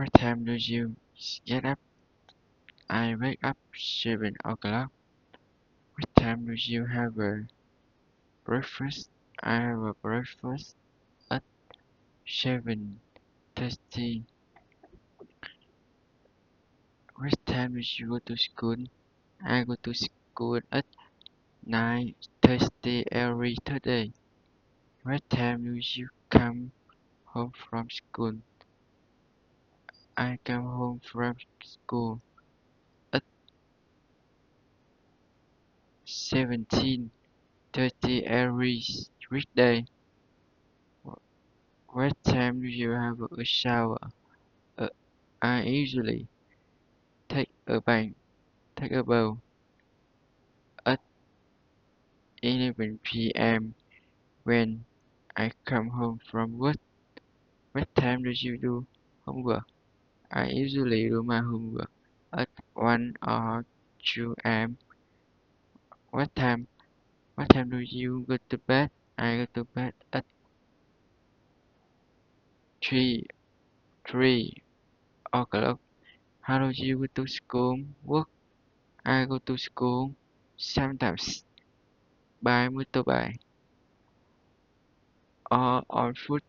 What time do you get up? I wake up 7 o'clock. What time do you have a breakfast? I have a breakfast at 7:30. What time do you go to school? I go to school at 9:30 every Thursday. What time do you come home from school? I come home from school at 17:30 every weekday. What time do you have a shower? I usually take a bath at 11 p.m. when I come home from work. What time do you do homework? I usually do my homework at 1 or 2 a.m. What time do you go to bed? I go to bed at 3 o'clock. How do you go to school? Work. I go to school sometimes by motorbike or on foot.